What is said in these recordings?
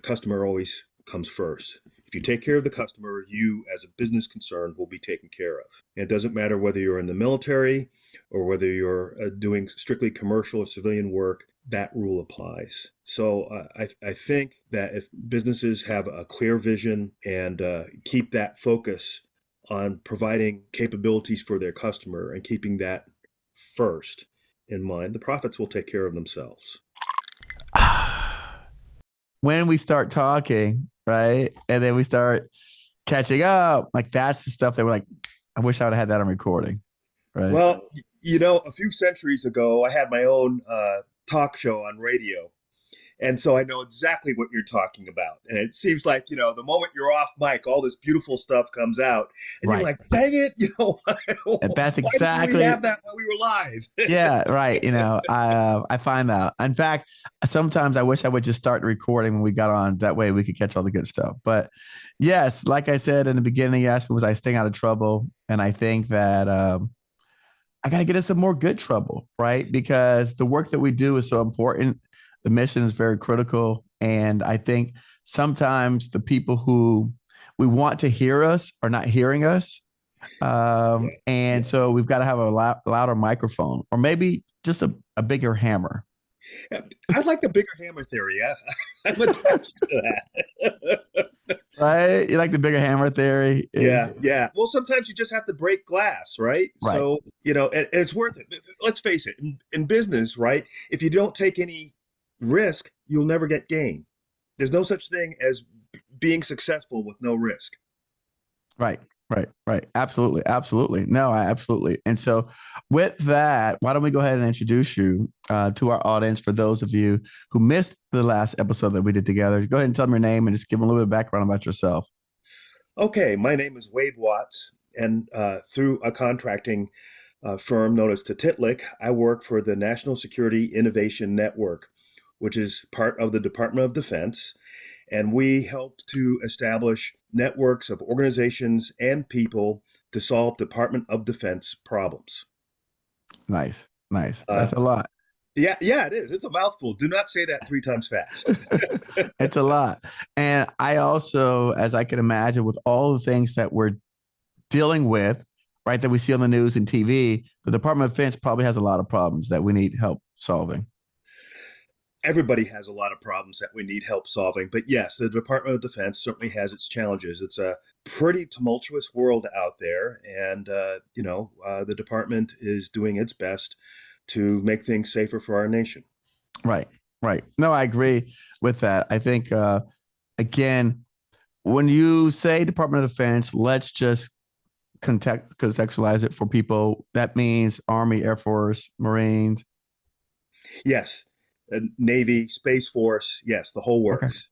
customer always comes first. If you take care of the customer, you as a business concern will be taken care of. And it doesn't matter whether you're in the military or whether you're doing strictly commercial or civilian work, that rule applies. So I think that if businesses have a clear vision and keep that focus on providing capabilities for their customer and keeping that first in mind, the profits will take care of themselves. When we start talking, right, and then we start catching up, like that's the stuff that we're like, I wish I would have had that on recording, right? Well, a few centuries ago, I had my own talk show on radio. And so I know exactly what you're talking about. And it seems like, the moment you're off mic, all this beautiful stuff comes out. And Right. you're like, dang it, And that's why exactly. didn't we have that while we were live? Yeah, right. I find that. In fact, sometimes I wish I would just start recording when we got on. That way we could catch all the good stuff. But yes, like I said in the beginning, you asked me, was I staying out of trouble? And I think that I got to get us some more good trouble, right? Because the work that we do is so important. The mission is very critical. And I think sometimes the people who we want to hear us are not hearing us. And so we've got to have a louder microphone or maybe just a bigger hammer. I'd like the bigger hammer theory. I'm attached to that. Right? You like the bigger hammer theory? Yeah. Well, sometimes you just have to break glass, right? So, and it's worth it. Let's face it, in business, right? If you don't take any risk, you'll never get gain. There's no such thing as being successful with no risk. Right. Absolutely. No, absolutely. And so with that, why don't we go ahead and introduce you to our audience for those of you who missed the last episode that we did together. Go ahead and tell them your name and just give them a little bit of background about yourself. Okay. My name is Wade Watts, and through a contracting firm known as Titlik, I work for the National Security Innovation Network, which is part of the Department of Defense. And we help to establish networks of organizations and people to solve Department of Defense problems. Nice. That's a lot. Yeah, it is. It's a mouthful. Do not say that 3 times fast. It's a lot. And I also, as I can imagine, with all the things that we're dealing with, right, that we see on the news and TV, the Department of Defense probably has a lot of problems that we need help solving. Everybody has a lot of problems that we need help solving. But yes, the Department of Defense certainly has its challenges. It's a pretty tumultuous world out there. And, the department is doing its best to make things safer for our nation. Right. No, I agree with that. I think, again, when you say Department of Defense, let's just contextualize it for people. That means Army, Air Force, Marines. Yes. Navy, Space Force. Yes, the whole works.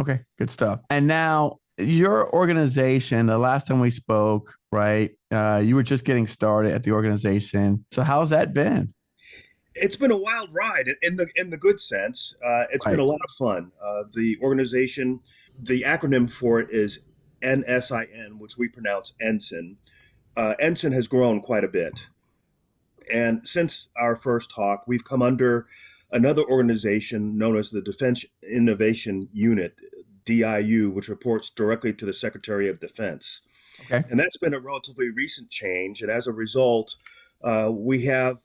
Okay. Good stuff. And now your organization, the last time we spoke, right, you were just getting started at the organization. So how's that been? It's been a wild ride in the good sense. It's been a lot of fun. The organization, the acronym for it is NSIN, which we pronounce NSIN. NSIN has grown quite a bit. And since our first talk, we've come under another organization known as the Defense Innovation Unit, DIU, which reports directly to the Secretary of Defense. Okay. And that's been a relatively recent change. And as a result, we have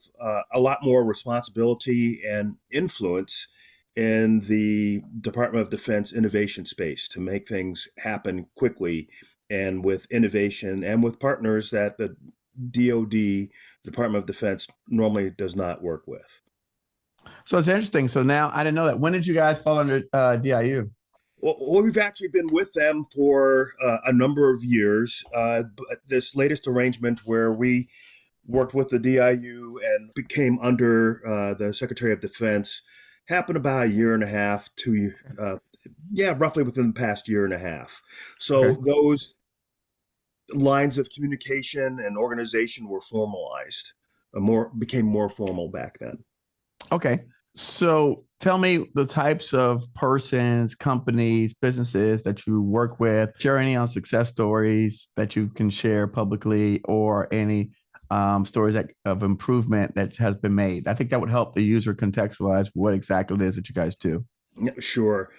a lot more responsibility and influence in the Department of Defense innovation space to make things happen quickly and with innovation and with partners that the DoD, Department of Defense, normally does not work with. So it's interesting. So now I didn't know that. When did you guys fall under DIU? Well, we've actually been with them for a number of years. But this latest arrangement where we worked with the DIU and became under the Secretary of Defense happened about a year and a half to, roughly within the past year and a half. So those lines of communication and organization were formalized, became more formal back then. Okay. So tell me the types of persons, companies, businesses that you work with. Share any on success stories that you can share publicly or any stories of improvement that has been made. I think that would help the user contextualize what exactly it is that you guys do. Yeah, sure.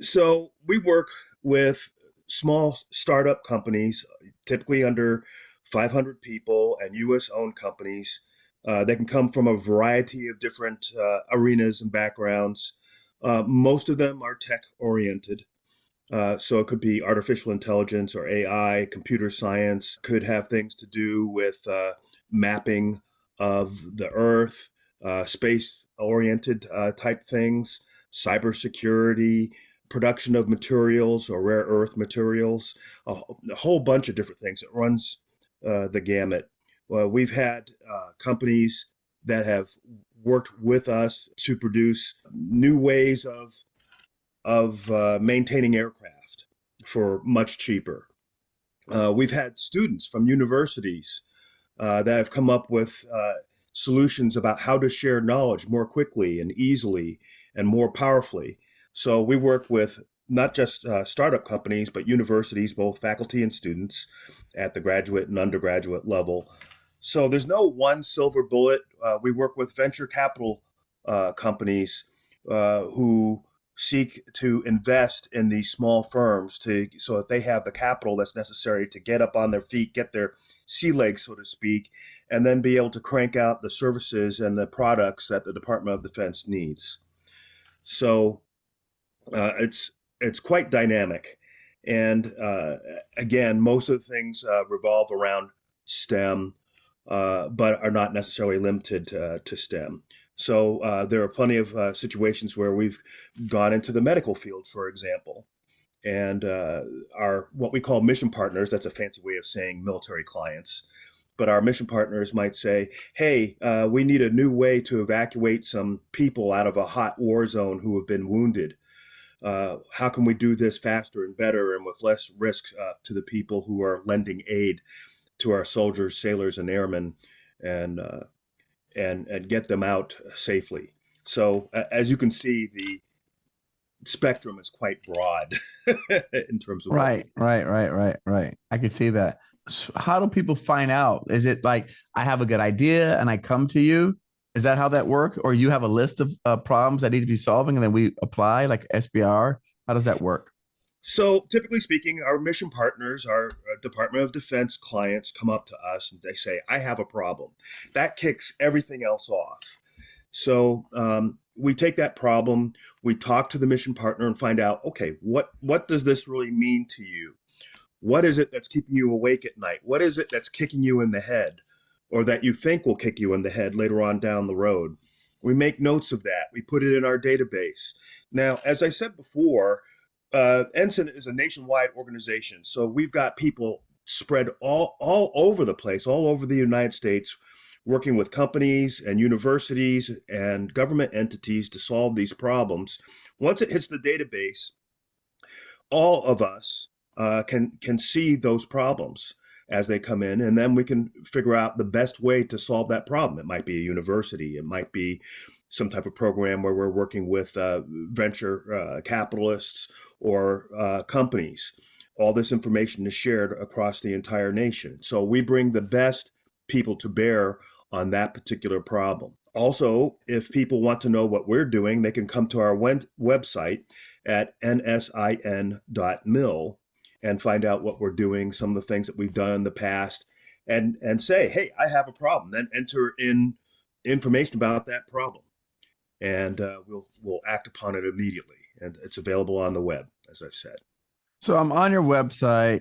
So we work with small startup companies, typically under 500 people, and U.S. owned companies. They can come from a variety of different arenas and backgrounds. Most of them are tech oriented. So it could be artificial intelligence or AI, computer science, could have things to do with mapping of the Earth, space oriented type things, cybersecurity, production of materials or rare earth materials, a whole bunch of different things. It runs the gamut. Well, we've had companies that have worked with us to produce new ways of maintaining aircraft for much cheaper. We've had students from universities that have come up with solutions about how to share knowledge more quickly and easily and more powerfully. So we work with not just startup companies, but universities, both faculty and students at the graduate and undergraduate level. So there's no one silver bullet. We work with venture capital companies who seek to invest in these small firms to so that they have the capital that's necessary to get up on their feet, get their sea legs, so to speak, and then be able to crank out the services and the products that the Department of Defense needs. So it's quite dynamic, and again, most of the things revolve around STEM, but are not necessarily limited to STEM. So there are plenty of situations where we've gone into the medical field, for example, and our what we call mission partners. That's a fancy way of saying military clients. But our mission partners might say, "Hey, we need a new way to evacuate some people out of a hot war zone who have been wounded. How can we do this faster and better and with less risk to the people who are lending aid to our soldiers, sailors, and airmen, and and get them out safely?" So, as you can see, the spectrum is quite broad in terms of what we. Right. I could see that. How do people find out? Is it like I have a good idea and I come to you? Is that how that works? Or you have a list of problems that need to be solving and then we apply like SBIR? How does that work? So, typically speaking, our mission partners, our Department of Defense clients come up to us and they say, "I have a problem." That kicks everything else off. So, we take that problem, we talk to the mission partner and find out, okay, what does this really mean to you? What is it that's keeping you awake at night? What is it that's kicking you in the head or that you think will kick you in the head later on down the road? We make notes of that. We put it in our database. Now, as I said before, Ensign is a nationwide organization. So we've got people spread all over the place, all over the United States, working with companies and universities and government entities to solve these problems. Once it hits the database, all of us can see those problems as they come in, and then we can figure out the best way to solve that problem. It might be a university, it might be some type of program where we're working with venture capitalists or companies. All this information is shared across the entire nation. So we bring the best people to bear on that particular problem. Also, if people want to know what we're doing, they can come to our website at nsin.mil and find out what we're doing, some of the things that we've done in the past, and say, "Hey, I have a problem." Then enter in information about that problem, and we'll act upon it immediately. And it's available on the web, as I've said. So I'm on your website.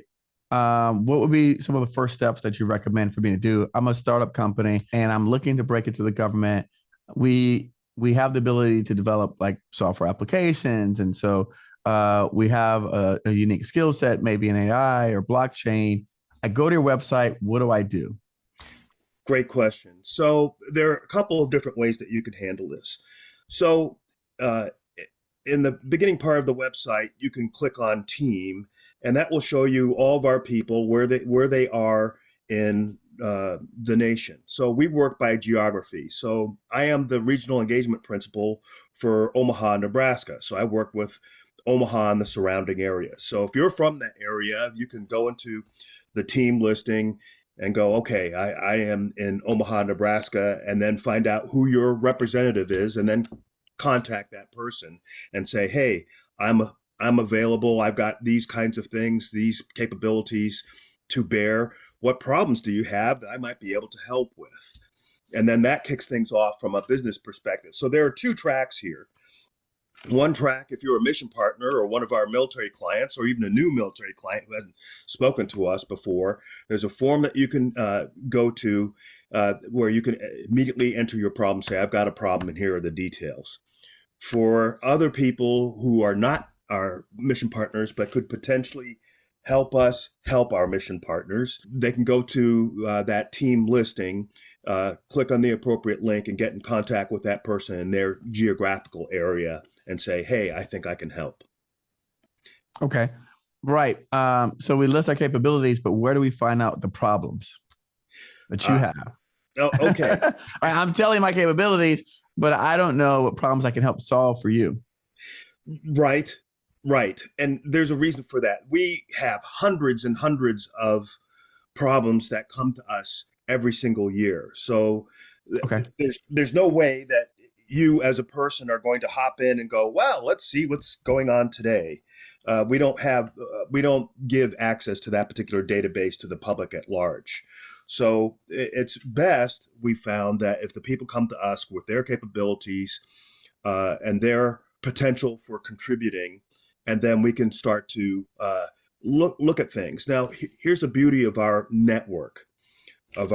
What would be some of the first steps that you recommend for me to do? I'm a startup company and I'm looking to break into the government. We have the ability to develop like software applications, and so we have a unique skill set, maybe in AI or blockchain. I go to your website. What do I do? Great question. So there are a couple of different ways that you can handle this. So uh, in the beginning part of the website, you can click on Team, and that will show you all of our people where they are in the nation. So we work by geography. So I am the regional engagement principal for Omaha, Nebraska. So I work with Omaha and the surrounding area. So if you're from that area, you can go into the team listing and go, okay, I am in Omaha, Nebraska, and then find out who your representative is, and then contact that person and say, hey, I'm available. I've got these kinds of things, these capabilities to bear. What problems do you have that I might be able to help with? And then that kicks things off from a business perspective. So there are two tracks here. One track, if you're a mission partner or one of our military clients, or even a new military client who hasn't spoken to us before, there's a form that you can go to where you can immediately enter your problem, say, I've got a problem, and here are the details. For other people who are not our mission partners, but could potentially help us help our mission partners, they can go to that team listing, click on the appropriate link, and get in contact with that person in their geographical area and say, hey, I think I can help. Okay. Right. So we list our capabilities, but where do we find out the problems that you have? Oh, okay. All right, I'm telling you my capabilities, but I don't know what problems I can help solve for you. Right. And there's a reason for that. We have hundreds and hundreds of problems that come to us every single year. So Okay. there's no way that you as a person are going to hop in and go, well, let's see what's going on today. We don't give access to that particular database to the public at large. So it's best, we found, that if the people come to us with their capabilities and their potential for contributing, and then we can start to look at things. Now, here's the beauty of our network of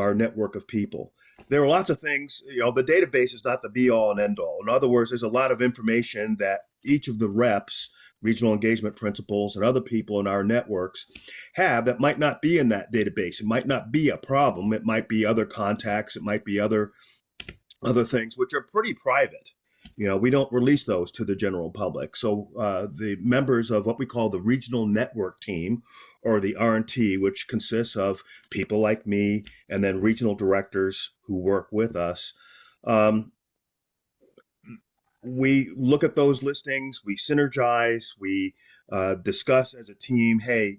people. There are lots of things, the database is not the be all and end all. In other words, there's a lot of information that each of the reps, regional engagement principals, and other people in our networks have that might not be in that database. It might not be a problem. It might be other contacts. It might be other things, which are pretty private. We don't release those to the general public. So the members of what we call the regional network team, or the R&T, which consists of people like me and then regional directors who work with us, we look at those listings, we synergize, we discuss as a team, hey,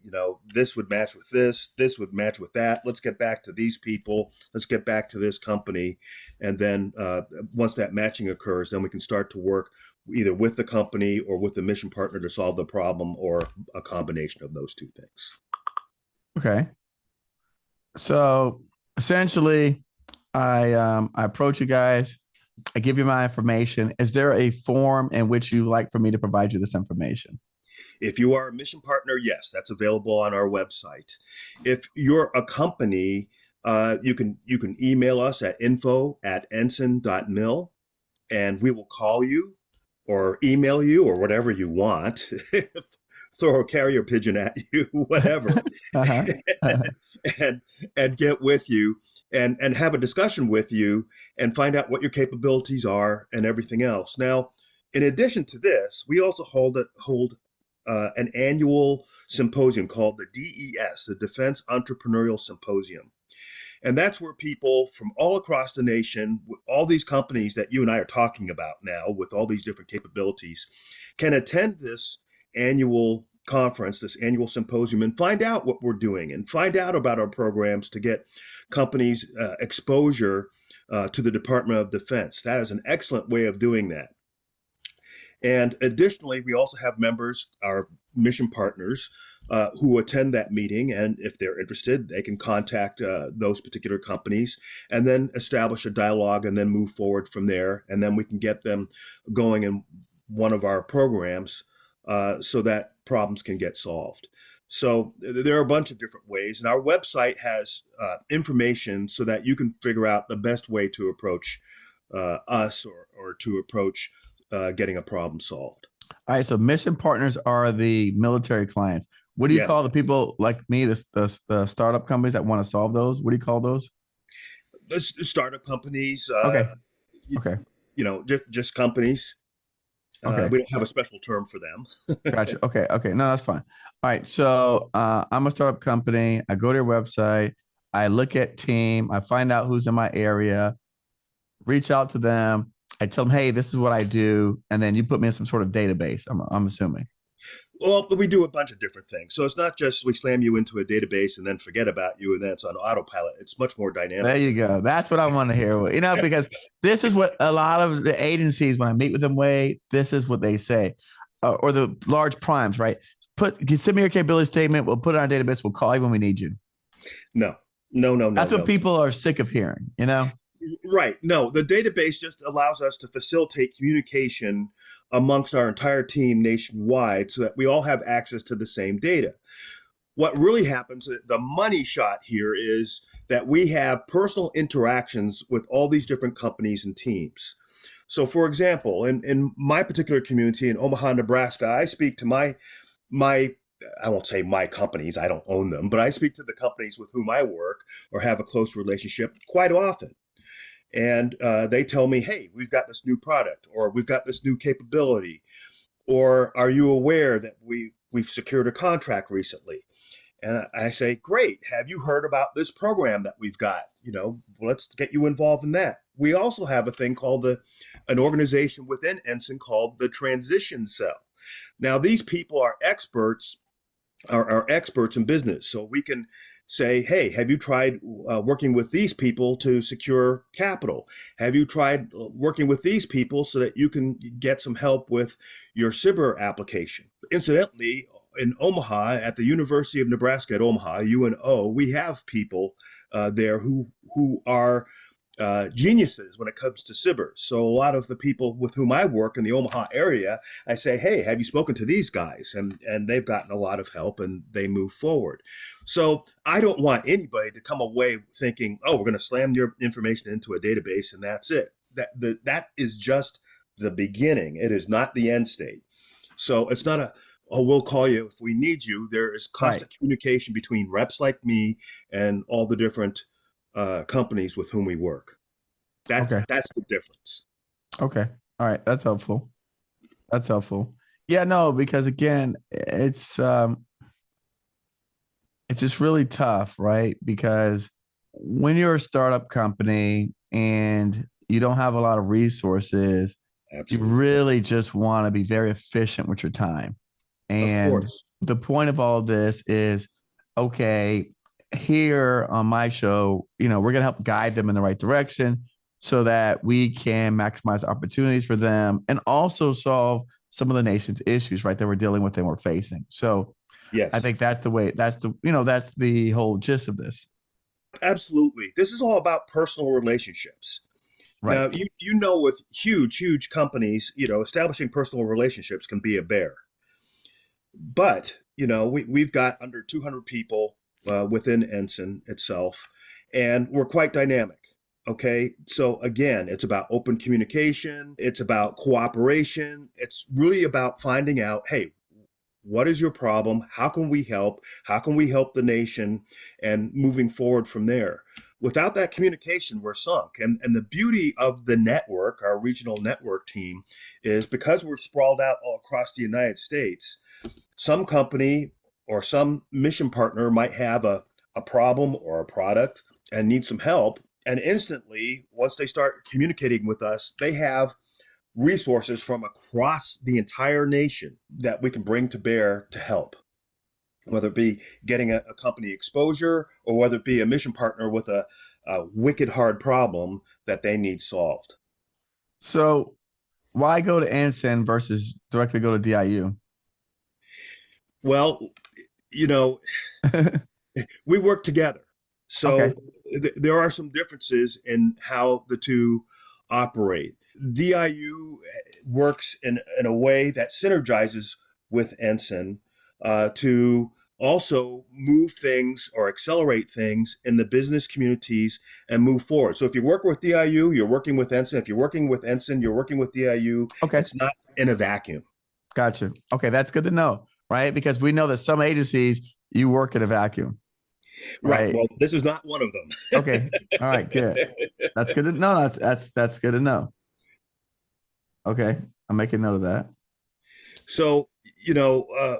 this would match with this would match with that. Let's get back to these people. Let's get back to this company. And then once that matching occurs, then we can start to work either with the company or with the mission partner to solve the problem, or a combination of those two things. Okay. So essentially, I approach you guys. I give you my information. Is there a form in which you like for me to provide you this information? If you are a mission partner, yes, that's available on our website. If you're a company, you can email us at info@ensign.mil, and we will call you or email you or whatever you want. Throw a carrier pigeon at you, whatever, and get with you and have a discussion with you and find out what your capabilities are and everything else. Now, in addition to this, we also hold an annual symposium called the DES, the Defense Entrepreneurial Symposium. And that's where people from all across the nation, all these companies that you and I are talking about now with all these different capabilities, can attend this annual conference, this annual symposium, and find out what we're doing and find out about our programs to get companies exposure to the Department of Defense. That is an excellent way of doing that. And additionally, we also have members, our mission partners, who attend that meeting. And if they're interested, they can contact those particular companies and then establish a dialogue and then move forward from there. And then we can get them going in one of our programs so that problems can get solved. So there are a bunch of different ways. And our website has information so that you can figure out the best way to approach us or to approach getting a problem solved. All right. So mission partners are the military clients. What do you call the people like me, the startup companies that want to solve those? What do you call those? Startup companies. Okay. Just companies. Okay. We don't have a special term for them. Gotcha. Okay. No, that's fine. All right. So I'm a startup company. I go to your website. I look at team. I find out who's in my area, reach out to them. I tell them, hey, this is what I do. And then you put me in some sort of database, I'm assuming. Well, we do a bunch of different things. So it's not just we slam you into a database and then forget about you and then it's on autopilot. It's much more dynamic. There you go. That's what I want to hear. Because this is what a lot of the agencies, when I meet with them, this is what they say, or the large primes, right? Send me your capability statement. We'll put it on a database. We'll call you when we need you. No. That's what people are sick of hearing, Right. No, the database just allows us to facilitate communication amongst our entire team nationwide so that we all have access to the same data. What really happens, the money shot here is that we have personal interactions with all these different companies and teams. So for example, in my particular community in Omaha, Nebraska, I speak to my I won't say my companies, I don't own them, but I speak to the companies with whom I work or have a close relationship quite often. And they tell me, hey, we've got this new product, or we've got this new capability, or are you aware that we've secured a contract recently? And I say, great, have you heard about this program that we've got? Let's get you involved in that. We also have a thing called an organization within NSIN called the Transition Cell. Now, these people are experts in business. So we can say, hey, have you tried working with these people to secure capital? Have you tried working with these people so that you can get some help with your SBIR application? Incidentally, in Omaha, at the University of Nebraska at Omaha, UNO, we have people there who are geniuses when it comes to SBIR. So a lot of the people with whom I work in the Omaha area, I say, hey, have you spoken to these guys? And they've gotten a lot of help and they move forward. So I don't want anybody to come away thinking, oh, we're going to slam your information into a database and that's it. That is just the beginning. It is not the end state. So it's not we'll call you if we need you. There is constant communication between reps like me and all the different companies with whom we work. That's the difference. Okay. All right. That's helpful. Yeah, no, because again, it's just really tough, right? Because when you're a startup company and you don't have a lot of resources, Absolutely. You really just want to be very efficient with your time. And the point of all this is, okay, here on my show, we're going to help guide them in the right direction so that we can maximize opportunities for them and also solve some of the nation's issues, right, that we're dealing with and we're facing. So yes, I think that's the whole gist of this. Absolutely. This is all about personal relationships. Right. Now, with huge companies, establishing personal relationships can be a bear. But, we've got under 200 people within NSIN itself, and we're quite dynamic. Okay. So again, it's about open communication. It's about cooperation. It's really about finding out, hey, what is your problem? How can we help? How can we help the nation? And moving forward from there. Without that communication, we're sunk. And the beauty of the network, our regional network team, is because we're sprawled out all across the United States, some company or some mission partner might have a problem or a product and need some help. And instantly, once they start communicating with us, they have resources from across the entire nation that we can bring to bear to help, whether it be getting a company exposure or whether it be a mission partner with a wicked hard problem that they need solved. So why go to NSIN versus directly go to DIU? Well, we work together. So there are some differences in how the two operate. DIU works in a way that synergizes with NSIN to also move things or accelerate things in the business communities and move forward. So if you work with DIU, you're working with NSIN. If you're working with NSIN, you're working with DIU. Okay. It's not in a vacuum. Gotcha. Okay. That's good to know, right? Because we know that some agencies, you work in a vacuum. Right. Well, this is not one of them. Okay. All right. Good. That's good to know. That's good to know. Okay. I'm making note of that. So,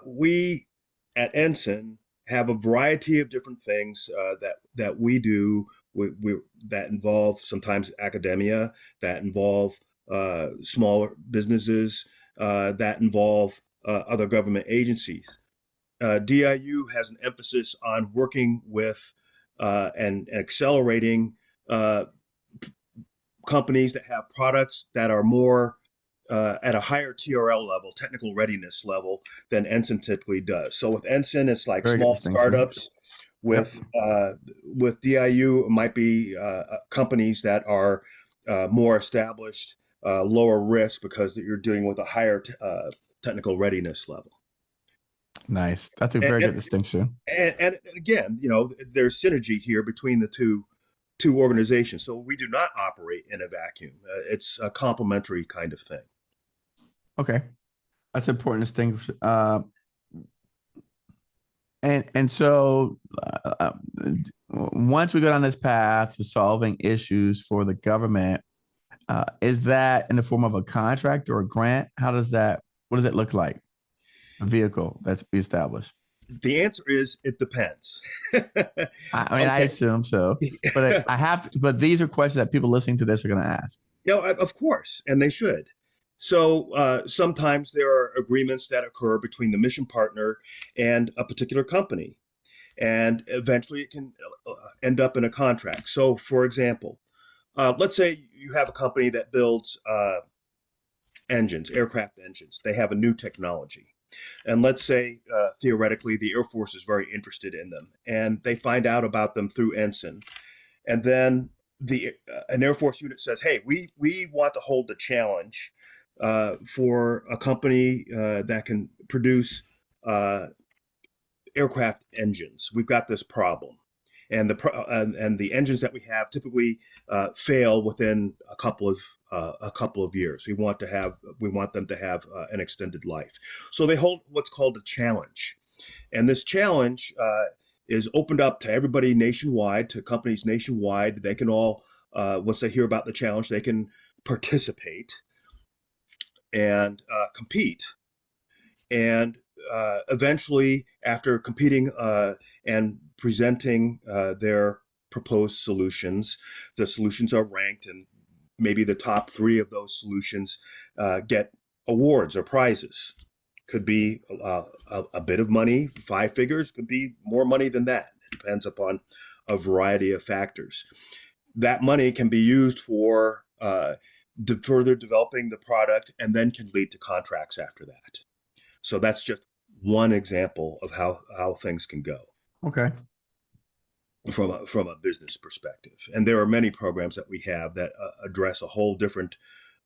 we at NSIN have a variety of different things that we do that involve sometimes academia, that involve smaller businesses, that involve other government agencies. DIU has an emphasis on working with and accelerating companies that have products that are more at a higher TRL level, technical readiness level, than NSIN typically does. So with NSIN, it's like Very good small distinction. startups. With with DIU, it might be companies that are more established, lower risk because you're dealing with a higher technical readiness level. Nice. That's a very good distinction. And again, there's synergy here between the two organizations. So we do not operate in a vacuum. It's a complementary kind of thing. Okay, that's important distinction. And so once we go down this path to solving issues for the government, is that in the form of a contract or a grant? What does it look like? A vehicle that's be established? The answer is it depends. I assume so, but but these are questions that people listening to this are going to ask. Of course, and they should. So sometimes there are agreements that occur between the mission partner and a particular company, and eventually it can end up in a contract. So, for example, let's say you have a company that builds engines, aircraft engines. They have a new technology. And let's say, theoretically, the Air Force is very interested in them, and they find out about them through NSIN. And then an Air Force unit says, hey, we want to hold a challenge for a company that can produce aircraft engines. We've got this problem. And the engines that we have typically fail within a couple of years. We want them to have an extended life. So they hold what's called a challenge, and this challenge is opened up to everybody nationwide, to companies nationwide. They can all, once they hear about the challenge, they can participate and compete, and eventually, after competing and presenting their proposed solutions, the solutions are ranked, and maybe the top 3 of those solutions get awards or prizes. Could be a bit of money, 5 figures, could be more money than that. It depends upon a variety of factors. That money can be used for further developing the product, and then can lead to contracts after that. So that's just one example of how things can go. Okay. From a business perspective. And there are many programs that we have that address a whole different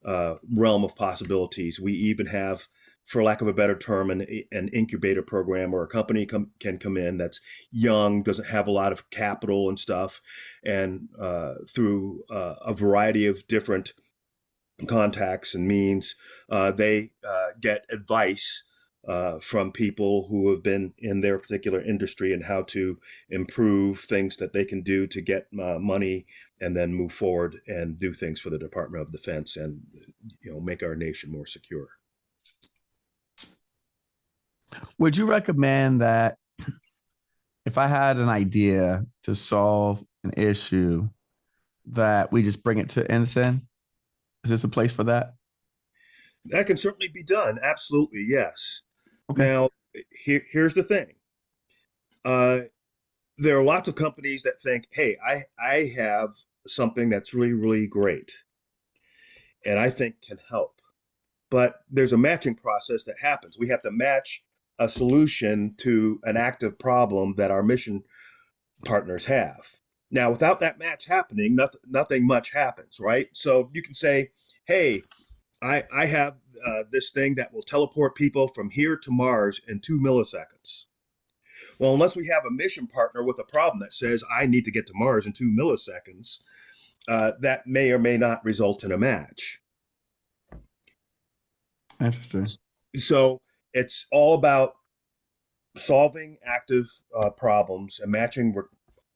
realm of possibilities. We even have, for lack of a better term, an incubator program where a company can come in that's young, doesn't have a lot of capital and stuff, and through a variety of different contacts and means, they get advice from people who have been in their particular industry and how to improve things that they can do to get money, and then move forward and do things for the Department of Defense and make our nation more secure. Would you recommend that if I had an idea to solve an issue, that we just bring it to NSIN? Is this a place for that? That can certainly be done. Absolutely, yes. Okay. Now, here's the thing. There are lots of companies that think, hey, I have something that's really, really great, and I think can help. But there's a matching process that happens. We have to match a solution to an active problem that our mission partners have. Now, without that match happening, nothing much happens, right? So you can say, hey, I have this thing that will teleport people from here to Mars in 2 milliseconds. Well, unless we have a mission partner with a problem that says, I need to get to Mars in 2 milliseconds, that may or may not result in a match. Interesting. So it's all about solving active problems and matching,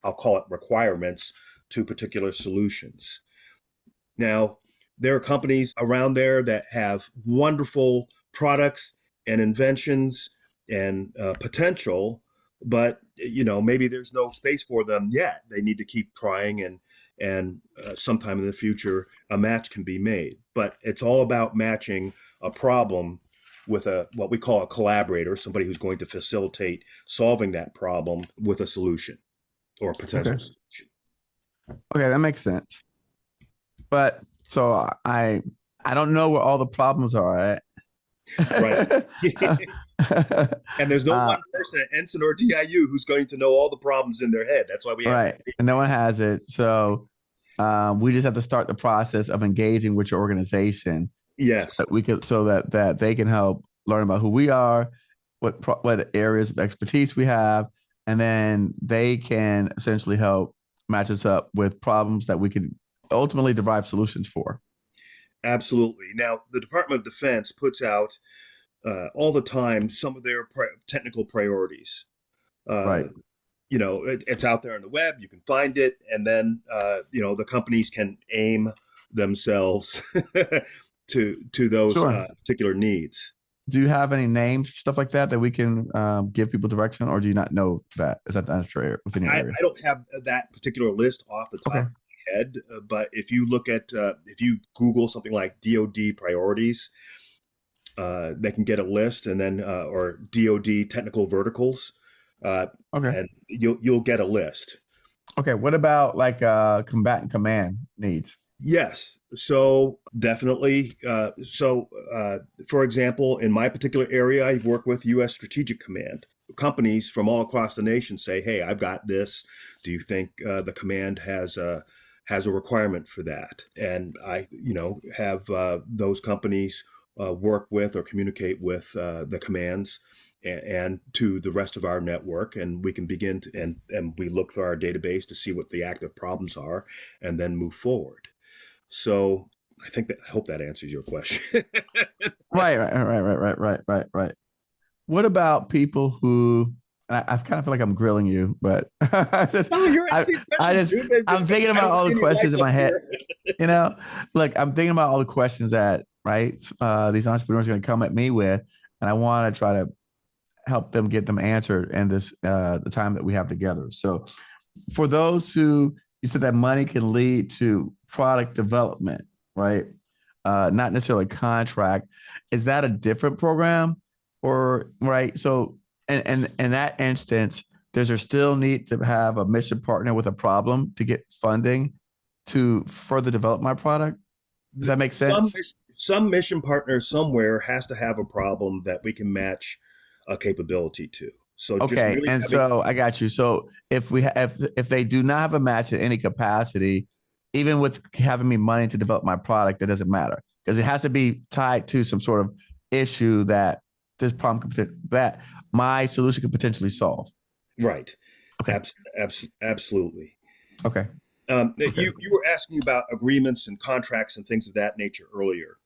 I'll call it, requirements to particular solutions. Now, there are companies around there that have wonderful products and inventions and potential, but maybe there's no space for them yet. They need to keep trying, and sometime in the future, a match can be made. But it's all about matching a problem with what we call a collaborator, somebody who's going to facilitate solving that problem with a solution or a potential solution. Okay, that makes sense. But so I don't know where all the problems are at. Right. And there's no one person at NSIN or DIU who's going to know all the problems in their head. That's why we have right. And no one has it. So we just have to start the process of engaging with your organization. Yes. So that we could, so that they can help learn about who we are, what areas of expertise we have, and then they can essentially help match us up with problems that we can ultimately derive solutions for. Absolutely. Now, the Department of Defense puts out all the time some of their technical priorities. Right. You know, it's out there on the web. You can find it, and then you know, the companies can aim themselves to those particular needs. Do you have any names, stuff like that we can give people direction, or do you not know that? Is that the answer within your area? I don't have that particular list off the top of my head, but if you look at, if you Google something like DoD priorities, they can get a list, and then or DoD technical verticals, and you'll get a list. Okay, what about like combatant command needs? Yes. So definitely. For example, in my particular area, I work with U.S. Strategic Command. Companies from all across the nation say, "Hey, I've got this. Do you think the command has a requirement for that?" And I, you know, have those companies work with or communicate with the commands and to the rest of our network, and we can begin to, and we look through our database to see what the active problems are, and then move forward. So I hope that answers your question. Right. What about people who I kind of feel like I'm grilling you, but I'm thinking about all the questions in my head. You know, look, I'm thinking about all the questions that these entrepreneurs are going to come at me with, and I want to try to help them get them answered in this the time that we have together. So, for those who you said that money can lead to product development, right? Not necessarily contract. Is that a different program, or right? So, and in that instance, does there still need to have a mission partner with a problem to get funding to further develop my product? Does that make sense? Some mission partner somewhere has to have a problem that we can match a capability to. So okay, really so I got you. So if they do not have a match in any capacity, even with having me money to develop my product, that doesn't matter because it has to be tied to some sort of issue that this problem that my solution could potentially solve. Right. Okay. Absolutely. Okay. You were asking about agreements and contracts and things of that nature earlier.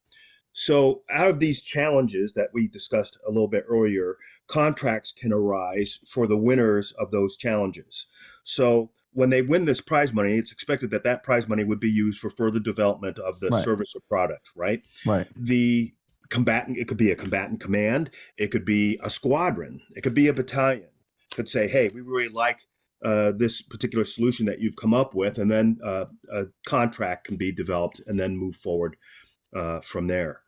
So out of these challenges that we discussed a little bit earlier, contracts can arise for the winners of those challenges. So when they win this prize money, it's expected that that prize money would be used for further development of the service or product, right? Right. The combatant, it could be a combatant command, it could be a squadron, it could be a battalion. It could say, hey, we really like this particular solution that you've come up with, and then a contract can be developed and then move forward from there.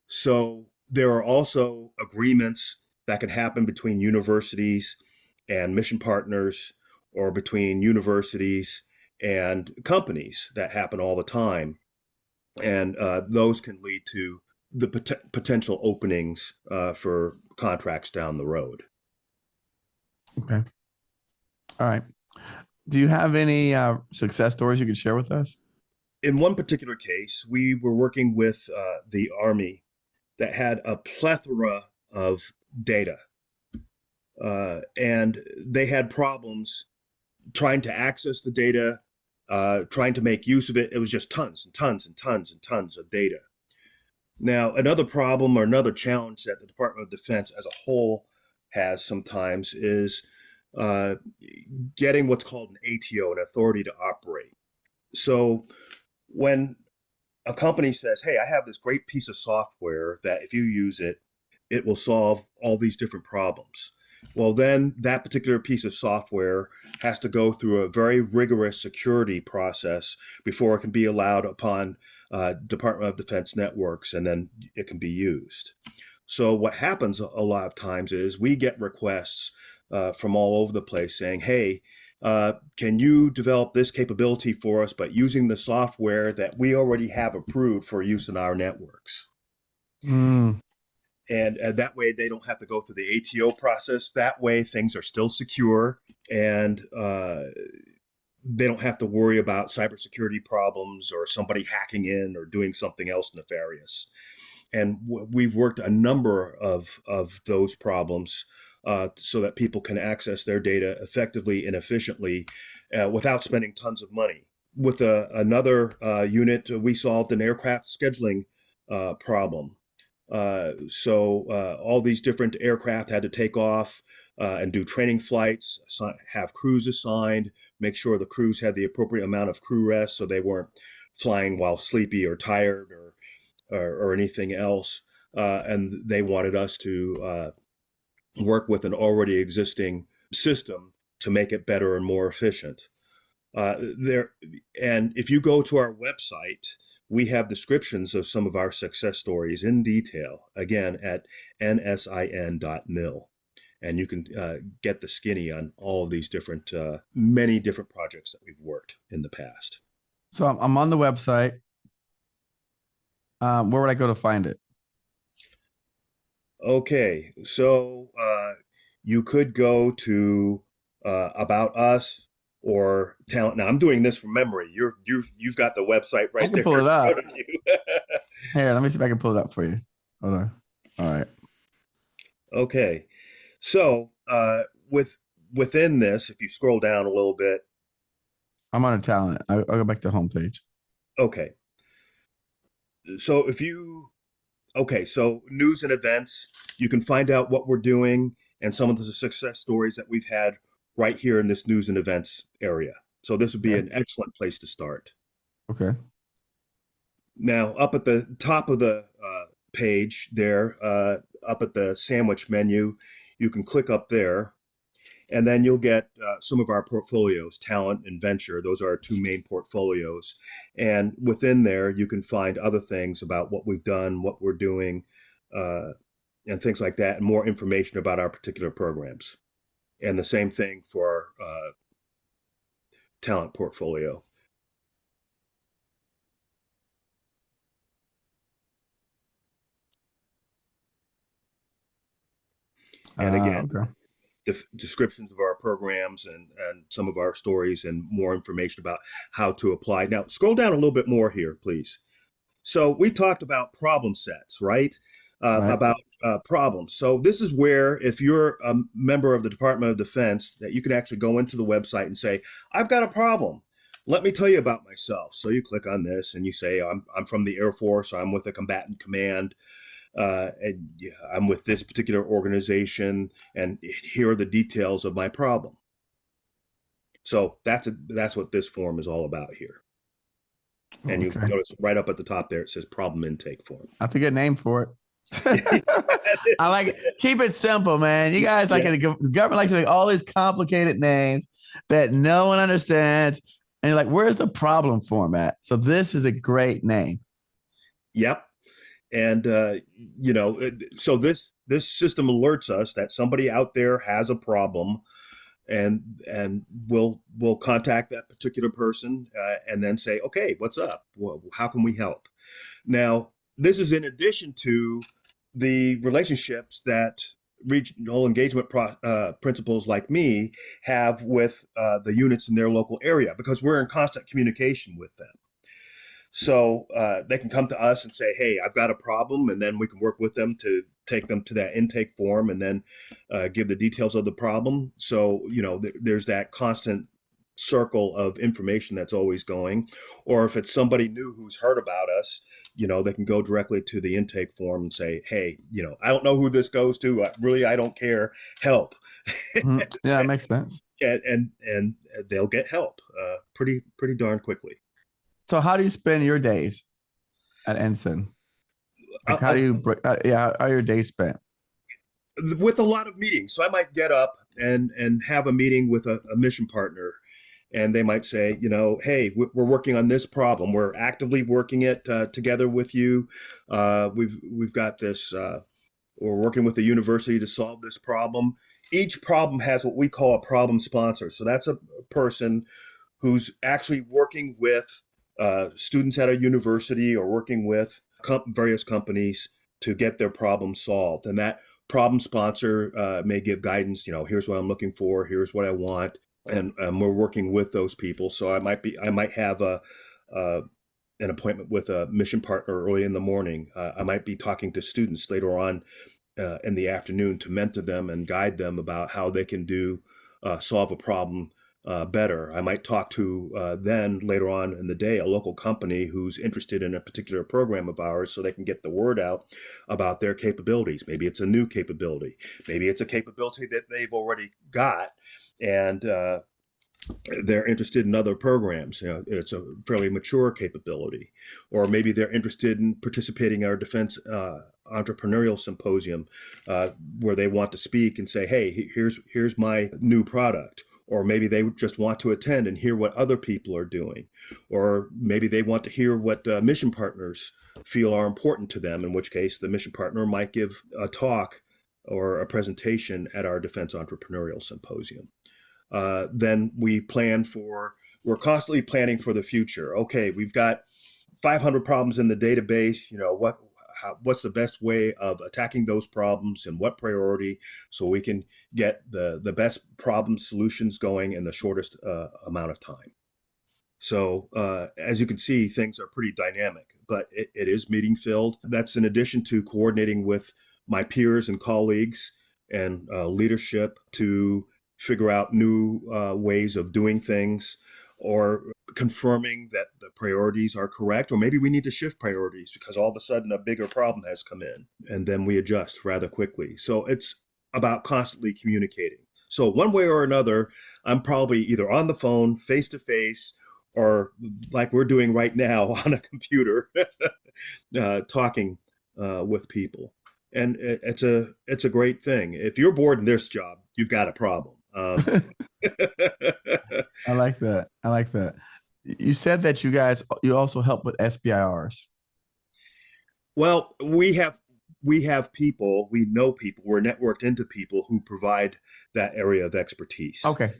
So there are also agreements that can happen between universities and mission partners, or between universities and companies that happen all the time. And those can lead to the potential openings for contracts down the road. Okay. All right. Do you have any success stories you could share with us? In one particular case, we were working with the Army that had a plethora of data, and they had problems trying to access the data, trying to make use of it. It was just tons and tons and tons and tons of data. Now, another problem or another challenge that the Department of Defense as a whole has sometimes is getting what's called an ATO, an authority to operate. So when a company says, hey, I have this great piece of software that if you use it, it will solve all these different problems. Well, then that particular piece of software has to go through a very rigorous security process before it can be allowed upon Department of Defense networks, and then it can be used. So what happens a lot of times is we get requests from all over the place saying, hey, can you develop this capability for us, but using the software that we already have approved for use in our networks? Mm. And that way they don't have to go through the ATO process. That way things are still secure, and they don't have to worry about cybersecurity problems or somebody hacking in or doing something else nefarious. And we've worked a number of those problems so that people can access their data effectively and efficiently without spending tons of money. With another unit, we solved an aircraft scheduling problem. So all these different aircraft had to take off and do training flights, have crews assigned, make sure the crews had the appropriate amount of crew rest so they weren't flying while sleepy or tired or anything else. And they wanted us to work with an already existing system to make it better and more efficient. There, and if you go to our website, we have descriptions of some of our success stories in detail, again, at nsin.mil. And you can get the skinny on all of these different, many different projects that we've worked in the past. So I'm on the website. Where would I go to find it? Okay, so you could go to About Us or Talent. Now I'm doing this from memory. You've got the website right I can there pull it in up. front of you. Here, let me see if I can pull it up for you. Hold on. All right. Okay, so within this, if you scroll down a little bit, I'm on a talent. I'll go back to homepage. okay. So so news and events, you can find out what we're doing and some of the success stories that we've had right here in this news and events area. So this would be Okay. an excellent place to start. Okay. Now, up at the top of the page there, up at the sandwich menu, you can click up there, and then you'll get some of our portfolios, talent and venture. Those are our two main portfolios. And within there, you can find other things about what we've done, what we're doing, and things like that, and more information about our particular programs. And the same thing for our talent portfolio. And again, Okay. descriptions of our programs and some of our stories and more information about how to apply. Now, scroll down a little bit more here, please. So we talked about problem sets, right? Right. About problems. So this is where, if you're a member of the Department of Defense, that you can actually go into the website and say, I've got a problem. Let me tell you about myself. So you click on this and you say, I'm from the Air Force. I'm with a combatant command. And I'm with this particular organization, and here are the details of my problem. So that's what this form is all about here. And you Okay. notice right up at the top there, it says problem intake form. I have to get a name for it. I like it. Keep it simple, man. You guys like Yeah. the government likes to make all these complicated names that no one understands. And you're like, where's the problem format? So this is a great name. Yep. And so this system alerts us that somebody out there has a problem, and we'll contact that particular person and then say, okay, what's up? Well, how can we help? Now, this is in addition to the relationships that regional engagement principals like me have with the units in their local area, because we're in constant communication with them. So they can come to us and say, hey, I've got a problem, and then we can work with them to take them to that intake form and then give the details of the problem. So, there's that constant circle of information that's always going. Or if it's somebody new who's heard about us, they can go directly to the intake form and say, hey, I don't know who this goes to. I don't care. Help. Mm-hmm. Yeah, it makes sense. and they'll get help pretty darn quickly. So how do you spend your days at NSIN? Like how are your days spent? With a lot of meetings. So I might get up and have a meeting with a mission partner, and they might say, hey, we're working on this problem. We're actively working it together with you. We've got this or working with the university to solve this problem. Each problem has what we call a problem sponsor. So that's a person who's actually working with students at a university or working with various companies to get their problem solved. And that problem sponsor may give guidance, here's what I'm looking for, here's what I want. And we're working with those people. So I might have an appointment with a mission partner early in the morning. I might be talking to students later on in the afternoon to mentor them and guide them about how they can solve a problem better. I might talk to then later on in the day a local company who's interested in a particular program of ours so they can get the word out about their capabilities. Maybe it's a new capability. Maybe it's a capability that they've already got and they're interested in other programs. It's a fairly mature capability. Or maybe they're interested in participating in our defense entrepreneurial symposium where they want to speak and say, hey, here's my new product. Or maybe they just want to attend and hear what other people are doing. Or maybe they want to hear what mission partners feel are important to them, in which case the mission partner might give a talk or a presentation at our defense entrepreneurial symposium. Then we're constantly planning for the future. Okay, we've got 500 problems in the database. What's the best way of attacking those problems and what priority so we can get the best problem solutions going in the shortest amount of time. So as you can see, things are pretty dynamic, but it is meeting filled. That's in addition to coordinating with my peers and colleagues and leadership to figure out new ways of doing things, or confirming that the priorities are correct, or maybe we need to shift priorities because all of a sudden a bigger problem has come in, and then we adjust rather quickly. So it's about constantly communicating. So one way or another, I'm probably either on the phone, face to face, or like we're doing right now on a computer, talking with people. And it's a great thing. If you're bored in this job, you've got a problem. I like that. I like that. You said that you also help with SBIRs. Well, we have people, we know people, we're networked into people who provide that area of expertise. Okay.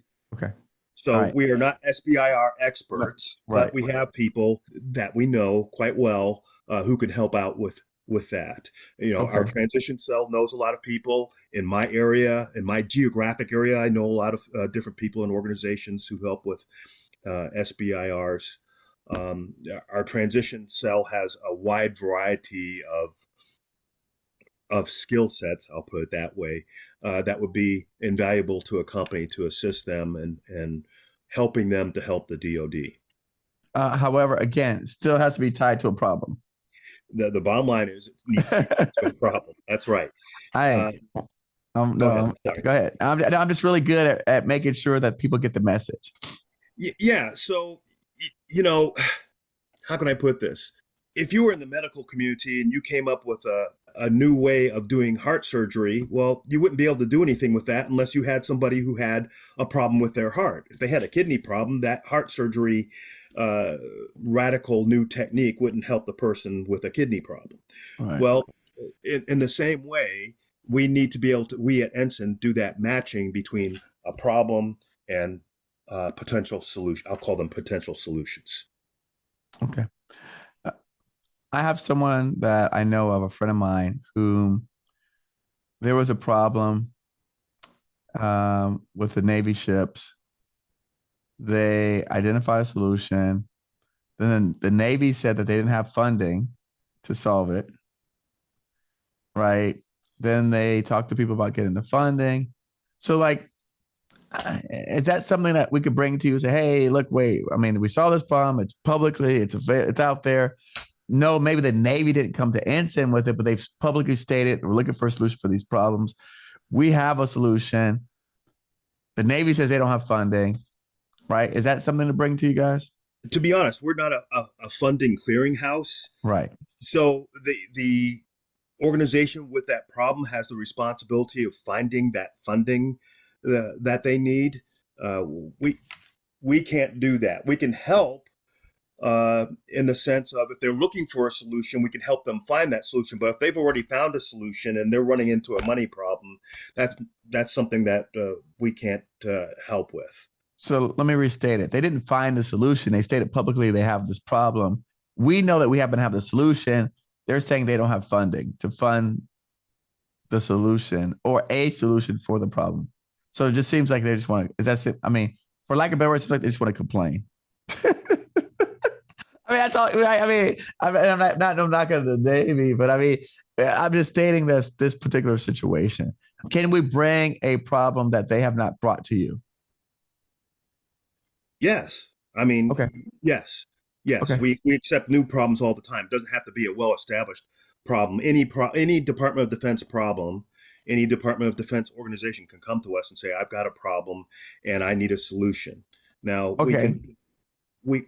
So right. We are not SBIR experts, right. But we have people that we know quite well who can help out with that. Our transition cell knows a lot of people in my area, in my geographic area. I know a lot of different people and organizations who help with SBIRs. Our transition cell has a wide variety of skill sets, I'll put it that way, that would be invaluable to a company to assist them and helping them to help the DoD. However, again, it still has to be tied to a problem. The bottom line is it needs to be tied to a problem. That's right. Go ahead. I'm just really good at making sure that people get the message. Yeah. So, how can I put this? If you were in the medical community and you came up with a new way of doing heart surgery, well, you wouldn't be able to do anything with that unless you had somebody who had a problem with their heart. If they had a kidney problem, that heart surgery radical new technique wouldn't help the person with a kidney problem. Right. Well, in the same way, we need to be able to, we at NSIN do that matching between a problem and potential solution. I'll call them potential solutions. Okay. I have someone that I know of, a friend of mine, whom there was a problem with the Navy ships. They identified a solution. Then the Navy said that they didn't have funding to solve it. Right. Then they talked to people about getting the funding. So, is that something that we could bring to you and say, hey, look, wait, we saw this problem. It's publicly, it's out there. No, maybe the Navy didn't come to NSIN with it, but they've publicly stated we're looking for a solution for these problems. We have a solution. The Navy says they don't have funding, right? Is that something to bring to you guys? To be honest, we're not a funding clearinghouse. Right. So the organization with that problem has the responsibility of finding that funding that they need. We can't do that. We can help in the sense of if they're looking for a solution, we can help them find that solution. But if they've already found a solution and they're running into a money problem, that's something that we can't help with. So let me restate it. They didn't find the solution. They stated publicly they have this problem. We know that we happen to have the solution. They're saying they don't have funding to fund the solution or a solution for the problem. So it just seems like they just want to, is that it? I mean, for lack of better words, it's like they just want to complain. I mean, that's all. I'm not going to the Navy, but I mean, I'm just stating this particular situation. Can we bring a problem that they have not brought to you? Yes. I mean, okay. Yes. Okay. We accept new problems all the time. It doesn't have to be a well-established problem. Any Department of Defense problem, any Department of Defense organization can come to us and say, I've got a problem and I need a solution. Now, okay. we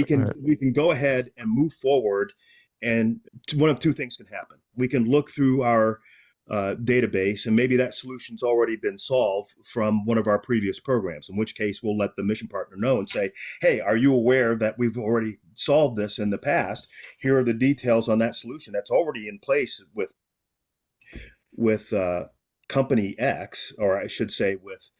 can go ahead and move forward, and one of two things can happen. We can look through our database, and maybe that solution's already been solved from one of our previous programs, in which case we'll let the mission partner know and say, hey, are you aware that we've already solved this in the past? Here are the details on that solution that's already in place with company X, or I should say with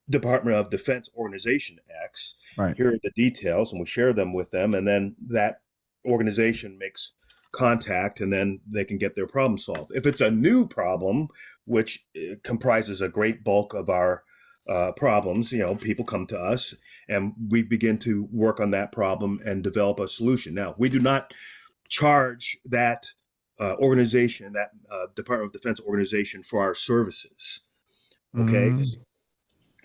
Department of Defense Organization X. Right. Here are the details, and we share them with them, and then that organization makes contact, and then they can get their problem solved. If it's a new problem, which comprises a great bulk of our problems, people come to us and we begin to work on that problem and develop a solution. Now, we do not charge that organization, that Department of Defense organization, for our services. Okay.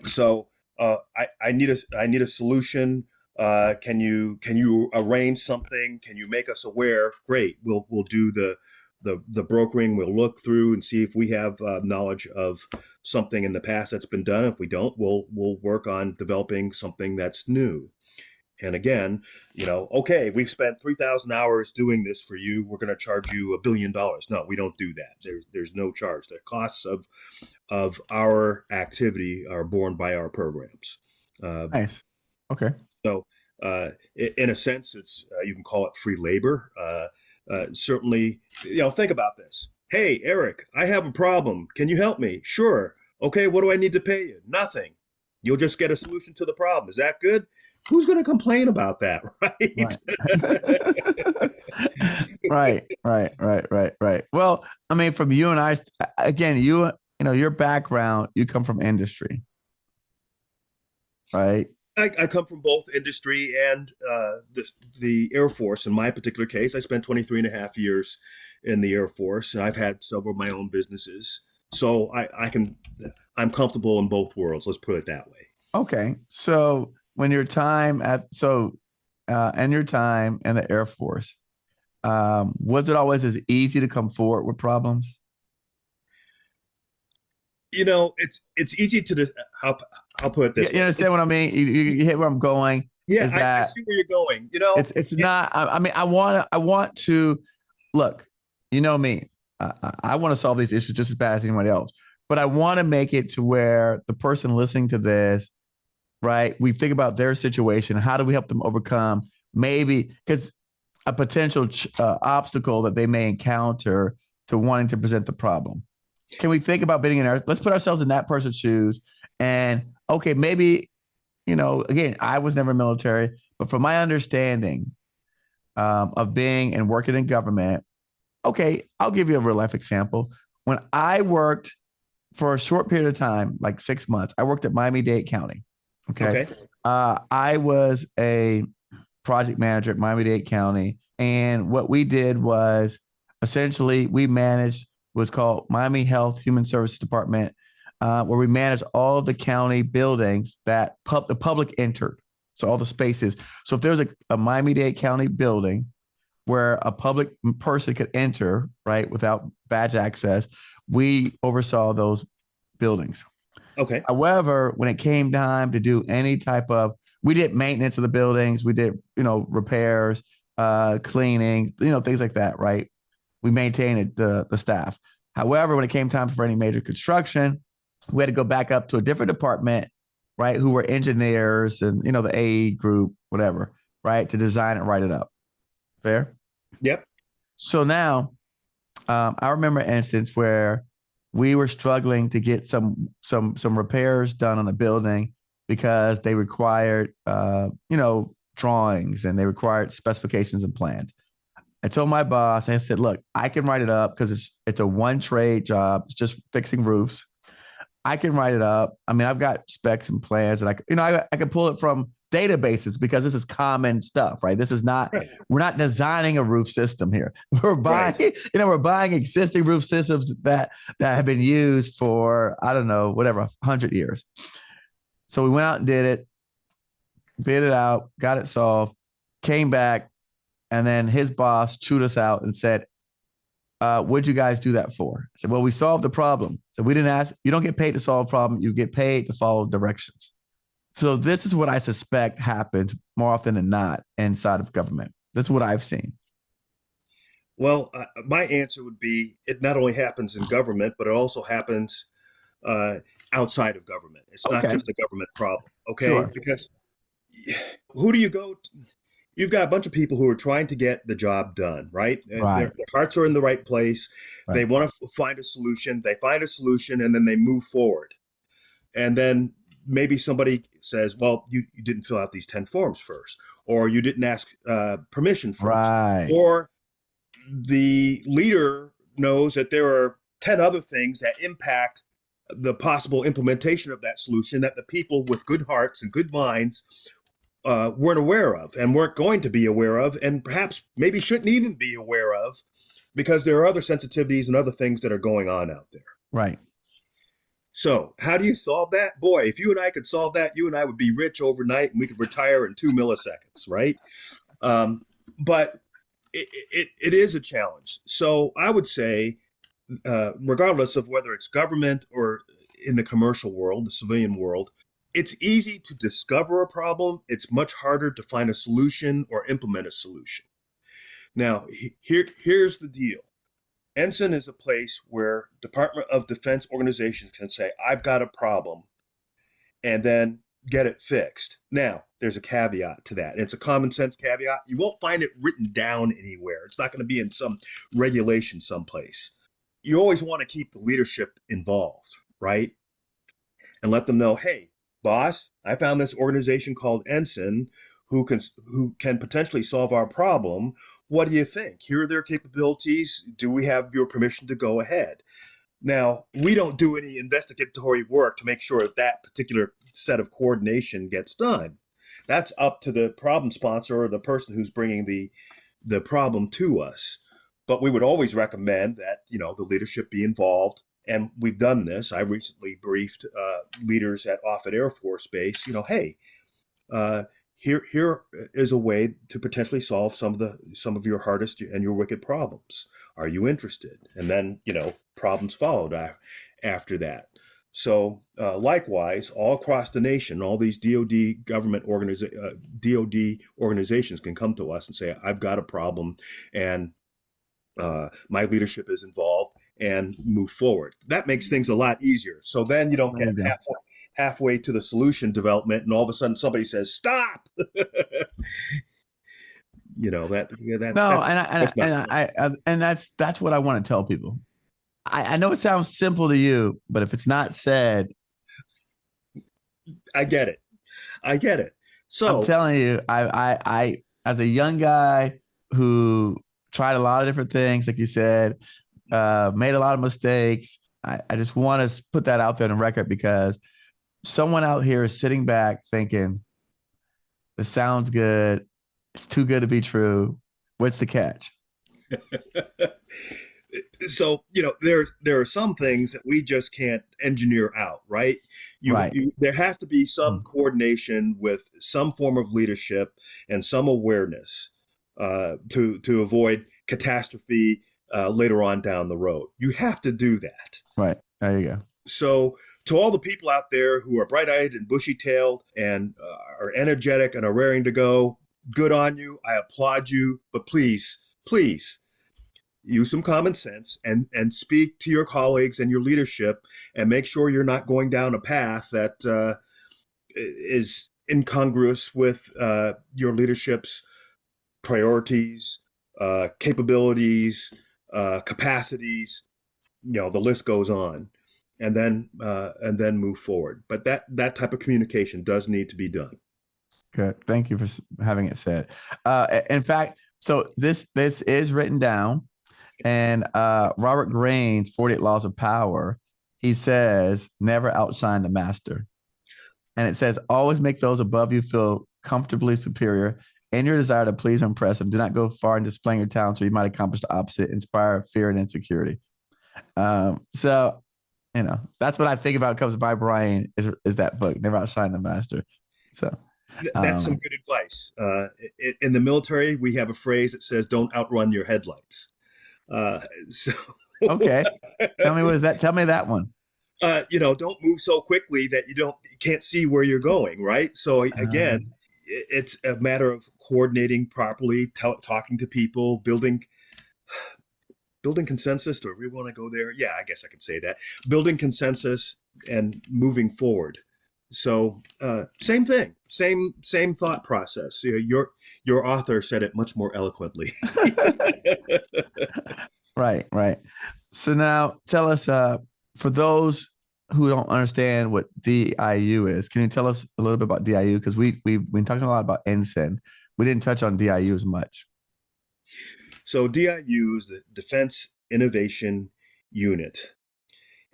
So I need a solution. Can you arrange something? Can you make us aware? Great. We'll do the brokering. We'll look through and see if we have knowledge of something in the past that's been done. If we don't, we'll work on developing something that's new. And again, okay, we've spent 3,000 hours doing this for you. We're going to charge you $1 billion. No, we don't do that. There's no charge. The costs of our activity are borne by our programs. Nice. Okay. So, in a sense, it's you can call it free labor. Certainly, think about this. Hey, Eric, I have a problem. Can you help me? Sure. Okay, what do I need to pay you? Nothing. You'll just get a solution to the problem. Is that good? Who's going to complain about that, right? Right. Well, I mean, from you and I, again, your background, you come from industry, right? I come from both industry and the Air Force. In my particular case, I spent 23 and a half years in the Air Force, and I've had several of my own businesses. So I'm comfortable in both worlds. Let's put it that way. Okay. So when your time and your time in the Air Force, was it always as easy to come forward with problems? It's easy to I'll put it this way. You understand what I mean? You hit where I'm going. Yeah, I see where you're going. It's not. I mean, I want to look. You know me. I want to solve these issues just as bad as anybody else. But I want to make it to where the person listening to this, right? We think about their situation. How do we help them overcome maybe because a potential obstacle that they may encounter to wanting to present the problem? Can we think about being let's put ourselves in that person's shoes and okay, maybe, again, I was never military, but from my understanding of being and working in government, okay, I'll give you a real life example. When I worked for a short period of time, like 6 months, I worked at Miami-Dade County. Okay. I was a project manager at Miami-Dade County. And what we did was essentially we managed was called Miami Health Human Services Department, where we manage all of the county buildings that the public entered. So all the spaces. So if there's a Miami-Dade County building where a public person could enter, right, without badge access, we oversaw those buildings. Okay. However, when it came time to do any type of, we did maintenance of the buildings, we did, repairs, cleaning, things like that, right? We maintained the staff. However, when it came time for any major construction, we had to go back up to a different department, right? Who were engineers and, the AE group, whatever. right? To design it, write it up. Fair? Yep. So now, I remember an instance where we were struggling to get some repairs done on a building because they required drawings and they required specifications and plans. I told my boss, I said, look, I can write it up because it's a one trade job. It's just fixing roofs. I can write it up. I mean, I've got specs and plans and I can pull it from databases because this is common stuff, right? This is not, Right. we're not designing a roof system here. We're buying, Right. we're buying existing roof systems that have been used for, I don't know, whatever, 100 years. So we went out and did it, bid it out, got it solved, came back, and then his boss chewed us out and said, what'd you guys do that for? I said, well, we solved the problem. So we didn't ask, you don't get paid to solve a problem. You get paid to follow directions. So this is what I suspect happens more often than not inside of government. That's what I've seen. Well, my answer would be it not only happens in government, but it also happens outside of government. It's not Okay. just a government problem, okay? Sure. Because who do you go to? You've got a bunch of people who are trying to get the job done, right? Right. Their hearts are in the right place. Right. They want to find a solution. They find a solution, and then they move forward. And then maybe somebody says, well, you didn't fill out these 10 forms first, or you didn't ask permission first. Right. Or the leader knows that there are 10 other things that impact the possible implementation of that solution that the people with good hearts and good minds weren't aware of and weren't going to be aware of, and perhaps maybe shouldn't even be aware of because there are other sensitivities and other things that are going on out there. Right. So how do you solve that? Boy, if you and I could solve that, you and I would be rich overnight and we could retire in 2 milliseconds, right? But it is a challenge. So I would say, regardless of whether it's government or in the commercial world, the civilian world, it's easy to discover a problem. It's much harder to find a solution or implement a solution. Now, here's the deal. NSIN is a place where Department of Defense organizations can say, I've got a problem, and then get it fixed. Now, there's a caveat to that. It's a common sense caveat. You won't find it written down anywhere. It's not going to be in some regulation someplace. You always want to keep the leadership involved, right? And let them know, hey, boss, I found this organization called NSIN who can potentially solve our problem. What do you think? Here are their capabilities. Do we have your permission to go ahead? Now, we don't do any investigatory work to make sure that particular set of coordination gets done. That's up to the problem sponsor or the person who's bringing the problem to us. But we would always recommend that, the leadership be involved. And we've done this. I recently briefed leaders at Offutt Air Force Base, hey, here is a way to potentially solve some of your hardest and your wicked problems. Are you interested? And then, problems followed after that. So likewise, all across the nation, all these DoD DoD organizations can come to us and say, I've got a problem and my leadership is involved, and move forward. That makes things a lot easier. So then you don't get halfway to the solution development and all of a sudden somebody says, stop. That's what I want to tell people. I know it sounds simple to you, but if it's not said, I get it. So I'm telling you, I as a young guy who tried a lot of different things, like you said, made a lot of mistakes. I just want to put that out there on record because someone out here is sitting back thinking, this sounds good. It's too good to be true. What's the catch? So, there are some things that we just can't engineer out, right? There has to be some coordination with some form of leadership and some awareness to avoid catastrophe later on down the road. You have to do that. Right. There you go. So to all the people out there who are bright-eyed and bushy-tailed and are energetic and are raring to go, good on you. I applaud you. But please use some common sense and speak to your colleagues and your leadership and make sure you're not going down a path that is incongruous with your leadership's priorities, capabilities, capacities. The list goes on, and then move forward. But that type of communication does need to be done. Good. Thank you for having it said. In fact, so this is written down, and Robert Greene's 48 Laws of Power, he says, never outshine the master. And it says, always make those above you feel comfortably superior in your desire to please or impress them. Do not go far in displaying your talents, or you might accomplish the opposite, inspire fear and insecurity. So, that's what I think about comes to my brain is that book, Never Outshine the Master. So that's some good advice. In the military, we have a phrase that says, don't outrun your headlights. So okay. Tell me, what is that? Tell me that one. Don't move so quickly that you can't see where you're going, right? So again, it's a matter of coordinating properly, talking to people, building consensus. Do I really want to go there? Yeah, I guess I could say that. Building consensus and moving forward. So same thing, same thought process. Your author said it much more eloquently. Right. So now tell us, for those who don't understand what DIU is, can you tell us a little bit about DIU? Because we've been talking a lot about NSIN. We didn't touch on DIU as much. So DIU is the Defense Innovation Unit,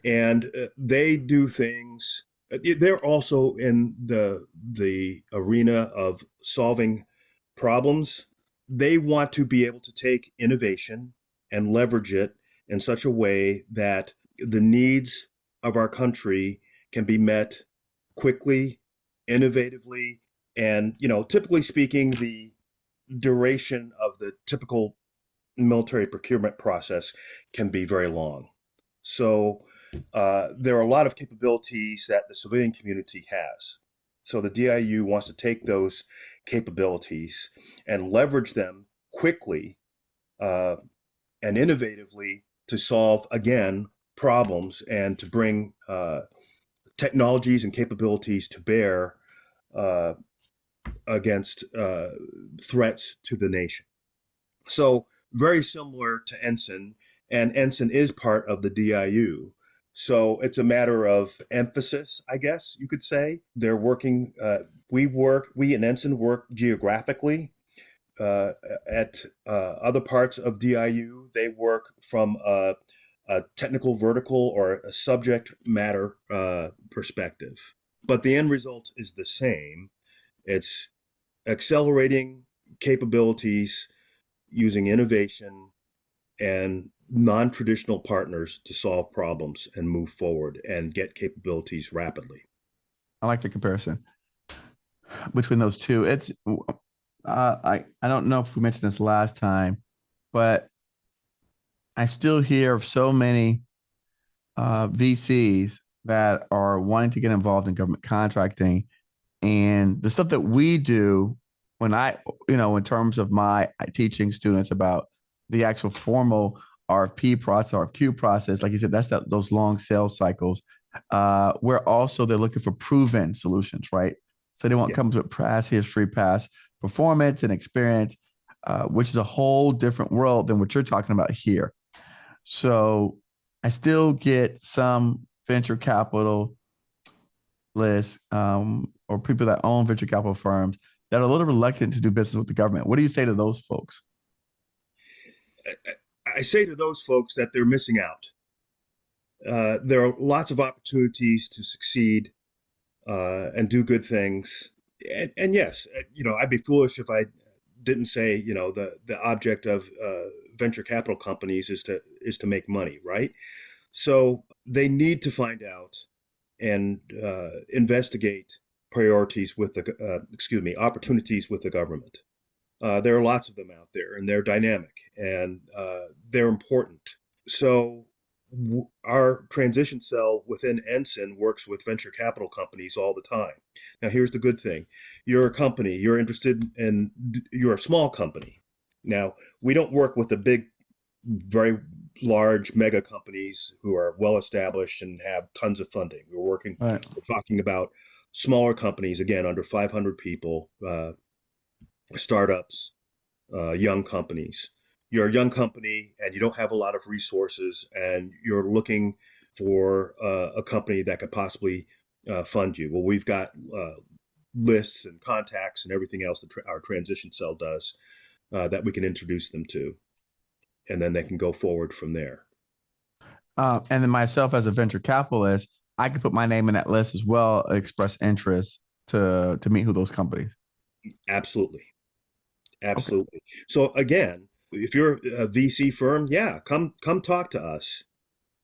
and they do things. They're also in the arena of solving problems. They want to be able to take innovation and leverage it in such a way that the needs of our country can be met quickly, innovatively, and typically speaking, the duration of the typical military procurement process can be very long. So there are a lot of capabilities that the civilian community has. So the DIU wants to take those capabilities and leverage them quickly and innovatively to solve, again, problems and to bring technologies and capabilities to bear against threats to the nation. So very similar to NSIN, and NSIN is part of the DIU. So it's a matter of emphasis, I guess you could say. They're working, we in NSIN work geographically. At other parts of DIU, they work from a technical vertical or a subject matter perspective. But the end result is the same. It's accelerating capabilities using innovation and non-traditional partners to solve problems and move forward and get capabilities rapidly. I like the comparison between those two. It's I don't know if we mentioned this last time, but I still hear of so many VCs that are wanting to get involved in government contracting, and the stuff that we do when in terms of my teaching students about the actual formal RFP process, RFQ process, like you said, that's those long sales cycles. Where also they're looking for proven solutions, right? So they want companies with past history, past performance and experience, which is a whole different world than what you're talking about here. So I still get some venture capitalists or people that own venture capital firms that are a little reluctant to do business with the government. What do you say to those folks? I say to those folks that they're missing out. There are lots of opportunities to succeed and do good things. And yes, I'd be foolish if I didn't say, the object of venture capital companies is to make money, right? So they need to find out and investigate opportunities with the government. There are lots of them out there, and they're dynamic, and they're important. So our transition cell within NSIN works with venture capital companies all the time. Now, here's the good thing. You're a company, you're a small company. Now, we don't work with the big, very large mega companies who are well established and have tons of funding. We're talking about smaller companies, again, under 500 people, startups, young companies. You're a young company and you don't have a lot of resources, and you're looking for a company that could possibly fund you. Well, we've got lists and contacts and everything else that our transition cell does that we can introduce them to, and then they can go forward from there. And then myself as a venture capitalist, I could put my name in that list as well, express interest to meet who those companies. Absolutely. Absolutely. Okay. So again, if you're a VC firm, yeah, come talk to us.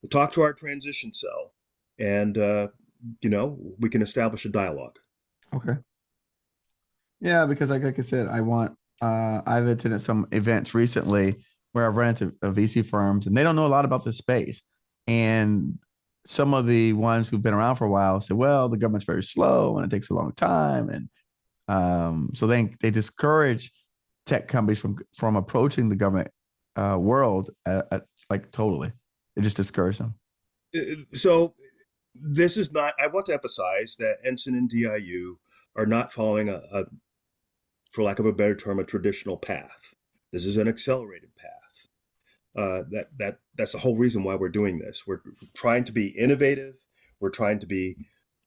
Talk to our transition cell, and we can establish a dialogue. Okay. Yeah, because like I said, I've attended some events recently where I've run into VC firms and they don't know a lot about this space. And some of the ones who've been around for a while say, well, the government's very slow and it takes a long time. And so they discourage tech companies from approaching the government world like totally. It just discourages them. So this is not, I want to emphasize that NSIN and DIU are not following for lack of a better term, a traditional path. This is an accelerated path. That's the whole reason why we're doing this. We're trying to be innovative. We're trying to be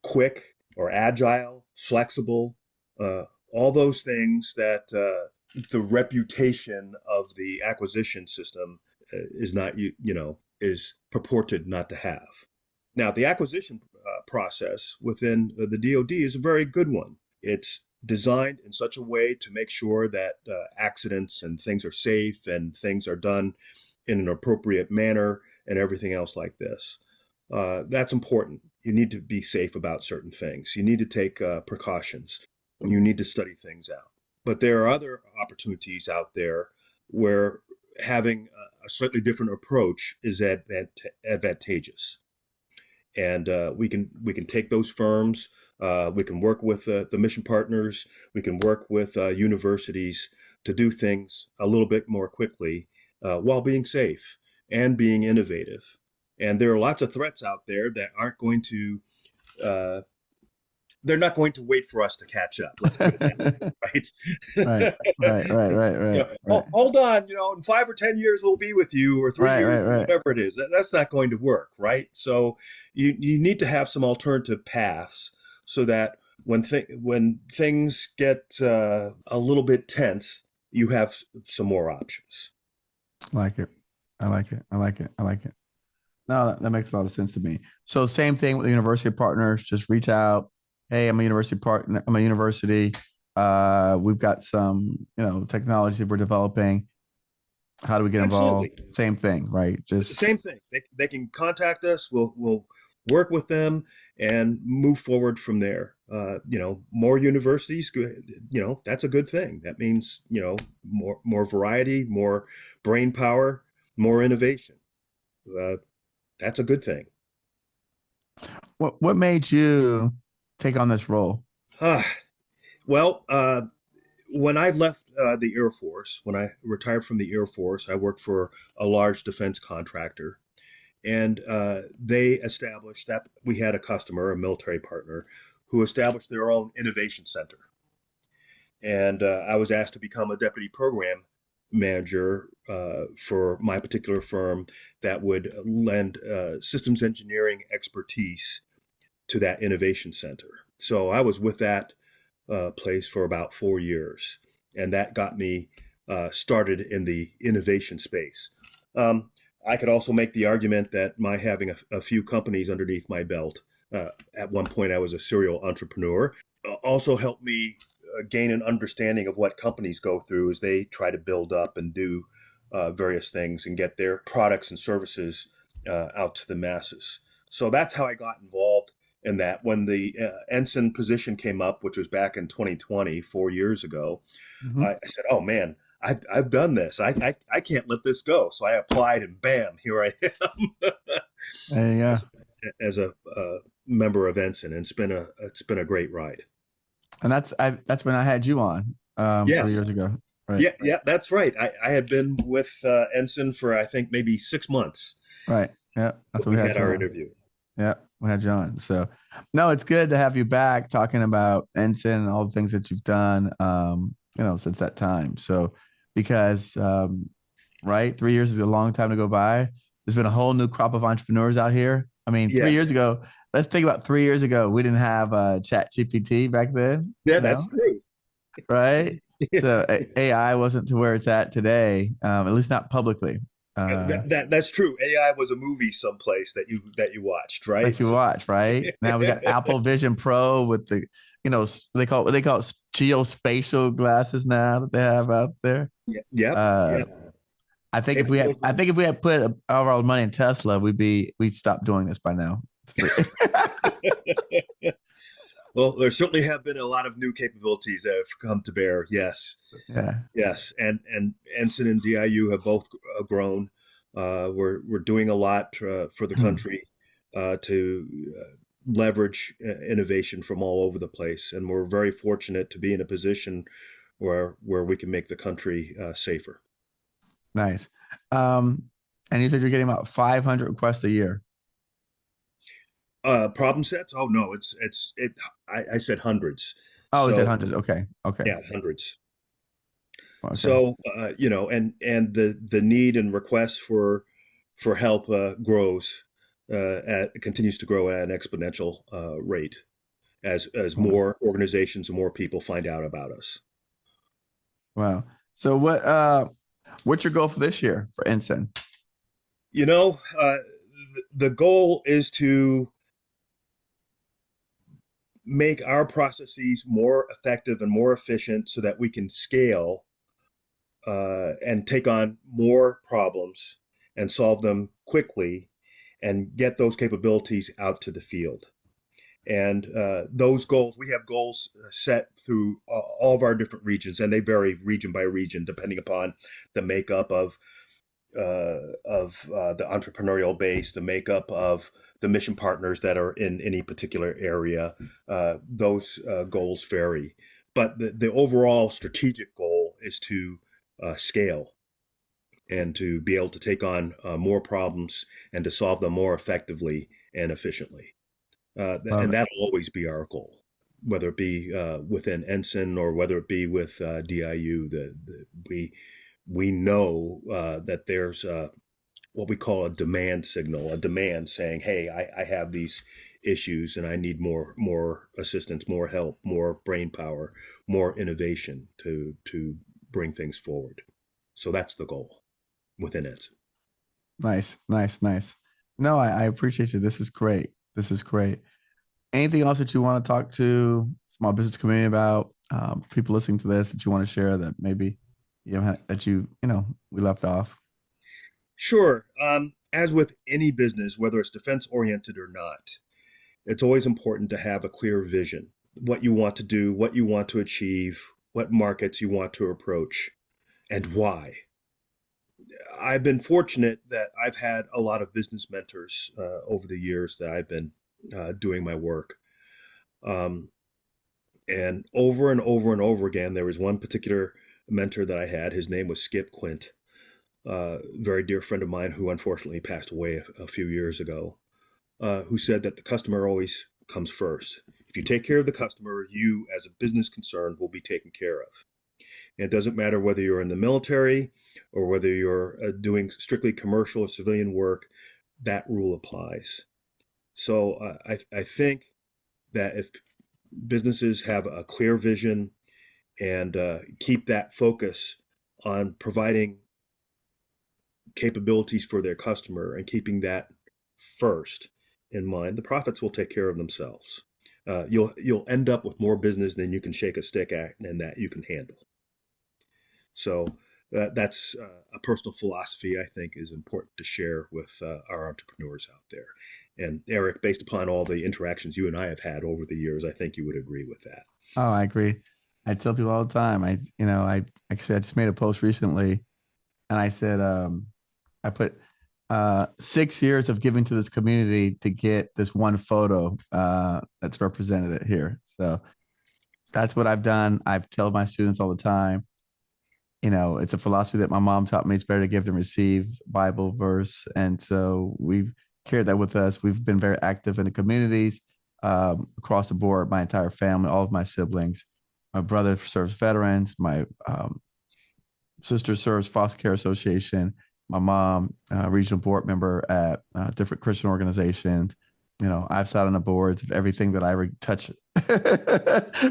quick or agile, flexible, all those things that the reputation of the acquisition system is not, is purported not to have. Now, the acquisition process within the DoD is a very good one. It's designed in such a way to make sure that accidents and things are safe and things are done in an appropriate manner and everything else like this. That's important. You need to be safe about certain things. You need to take precautions. You need to study things out. But there are other opportunities out there where having a slightly different approach is advantageous. And we can take those firms. We can work with the mission partners. We can work with universities to do things a little bit more quickly while being safe and being innovative. And there are lots of threats out there that aren't going to, they're not going to wait for us to catch up. Let's put it that way, right? Hold on, in 5 or 10 years we'll be with you, or 3 years, whatever it is. That's not going to work, right? So you need to have some alternative paths so that when things get a little bit tense, you have some more options. I like it. No, that makes a lot of sense to me. So same thing with the university partners, just reach out. Hey, I'm a university partner. I'm a university. We've got some, technology that we're developing. How do we get involved? Absolutely. Same thing, right? Just the same thing. They can contact us. We'll work with them and move forward from there. More universities, that's a good thing. That means, more variety, more brain power, more innovation. That's a good thing. What made you take on this role? Well, when I left the Air Force, when I retired from the Air Force, I worked for a large defense contractor. And they established that we had a customer, a military partner, who established their own innovation center. And I was asked to become a deputy program manager for my particular firm that would lend systems engineering expertise to that innovation center. So I was with that place for about 4 years, and that got me started in the innovation space. I could also make the argument that my having a few companies underneath my belt, at one point I was a serial entrepreneur, also helped me gain an understanding of what companies go through as they try to build up and do various things and get their products and services out to the masses. So that's how I got involved in that. When the ensign position came up, which was back in 2020, 4 years ago, I said, oh man, I've done this. I can't let this go. So I applied, and bam, here I am. There you go. As a member of Ensign, and it's been a great ride. And that's when I had you on 3 years ago. Right. Yeah, that's right. I had been with Ensign for I think maybe 6 months. Right. Yeah, that's when we had our interview. Yeah, we had you on. So no, it's good to have you back talking about NSIN and all the things that you've done, since that time. So because, right, 3 years is a long time to go by. There's been a whole new crop of entrepreneurs out here. I mean, 3 years Yes. ago, let's think about 3 years ago. We didn't have Chat GPT back then, Yeah, that's true. right? So AI wasn't to where it's at today, at least not publicly. That's true. AI was a movie someplace that you watched, right? That you So, watch, right? Now we got Apple Vision Pro with the, they call it geospatial glasses now that they have out there. yep, Uh, yep. I think if we had put all our money in Tesla, we'd stop doing this by now. Well, there certainly have been a lot of new capabilities that have come to bear. Yes, Yeah. yes, and NSIN and DIU have both grown. We're doing a lot for the country to leverage innovation from all over the place, and we're very fortunate to be in a position where we can make the country safer. Nice. And you said you're getting about 500 requests a year. Problem sets? Oh no, I said hundreds. Oh, is it So hundreds? Okay. Okay. yeah, hundreds. Okay. So and the need and request for help grows continues to grow at an exponential rate as Wow. more organizations and more people find out about us. Wow. So what's your goal for this year for NSIN? You know, the goal is to make our processes more effective and more efficient so that we can scale and take on more problems and solve them quickly and get those capabilities out to the field. And those goals, we have goals set through all of our different regions, and they vary region by region depending upon the makeup of the entrepreneurial base, the makeup of the mission partners that are in any particular area. Those goals vary, but the overall strategic goal is to scale and to be able to take on more problems and to solve them more effectively and efficiently. Love And it. that'll always be our goal, whether it be within NSIN or whether it be with DIU. We know that there's what we call a demand signal, a demand saying, "Hey, I have these issues and I need more assistance, more help, more brain power, more innovation to bring things forward." So that's the goal within it. Nice, nice, nice. No, I appreciate you. This is great. This is great. Anything else that you want to talk to small business community about? People listening to this that you want to share that maybe we left off. Sure. As with any business, whether it's defense oriented or not, it's always important to have a clear vision, what you want to do, what you want to achieve, what markets you want to approach, and why. I've been fortunate that I've had a lot of business mentors over the years that I've been doing my work. Um, and over and over and over again, there was one particular mentor that I had. His name was Skip Quint, very dear friend of mine who unfortunately passed away a few years ago, who said that the customer always comes first. If you take care of the customer, you as a business concern will be taken care of. And it doesn't matter whether you're in the military or whether you're doing strictly commercial or civilian work, that rule applies. So I think that if businesses have a clear vision and keep that focus on providing capabilities for their customer and keeping that first in mind, the profits will take care of themselves. You'll end up with more business than you can shake a stick at and that you can handle. So that's a personal philosophy I think is important to share with our entrepreneurs out there. And Eric, based upon all the interactions you and I have had over the years, I think you would agree with that. Oh, I agree. I tell people all the time. I just made a post recently, and I said, I put 6 years of giving to this community to get this one photo that's represented it here. So that's what I've done. I've told my students all the time. It's a philosophy that my mom taught me. It's better to give than receive, Bible verse. And so we've carried that with us. We've been very active in the communities across the board. My entire family, all of my siblings. My brother serves veterans. My sister serves Foster Care Association. My mom, regional board member at different Christian organizations. You know, I've sat on the boards of everything that I ever touch.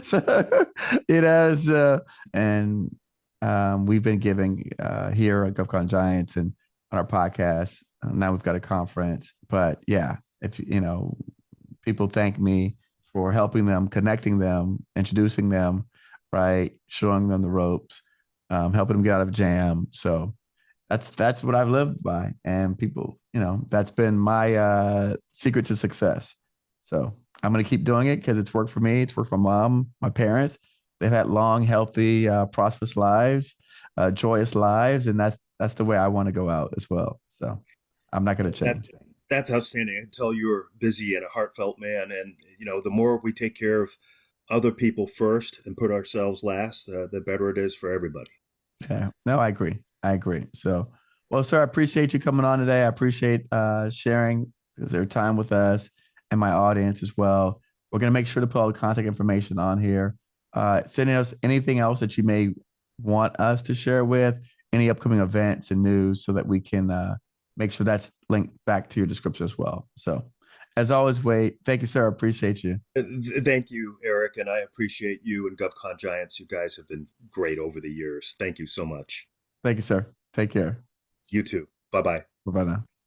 So it has, and we've been giving here at GovCon Giants and on our podcast. Now we've got a conference, but yeah, if you know, people thank me for helping them, connecting them, introducing them, right, showing them the ropes, helping them get out of jam. So that's what I've lived by, and people, you know, that's been my secret to success. So I'm gonna keep doing it because it's worked for me. It's worked for mom, my parents. They've had long, healthy, prosperous lives, joyous lives, and that's the way I want to go out as well. So I'm not going to change. That's outstanding. I can tell you're busy and a heartfelt man. And, you know, the more we take care of other people first and put ourselves last, the better it is for everybody. Yeah, no, I agree. I agree. So, well, sir, I appreciate you coming on today. I appreciate sharing their time with us and my audience as well. We're going to make sure to put all the contact information on here. Sending us anything else that you may want us to share with, any upcoming events and news, so that we can make sure that's linked back to your description as well. So, as always, Wade, thank you, sir. I appreciate you. Thank you, Eric, and I appreciate you and GovCon Giants. You guys have been great over the years. Thank you so much. Thank you, sir. Take care. You too. Bye-bye. Bye-bye now.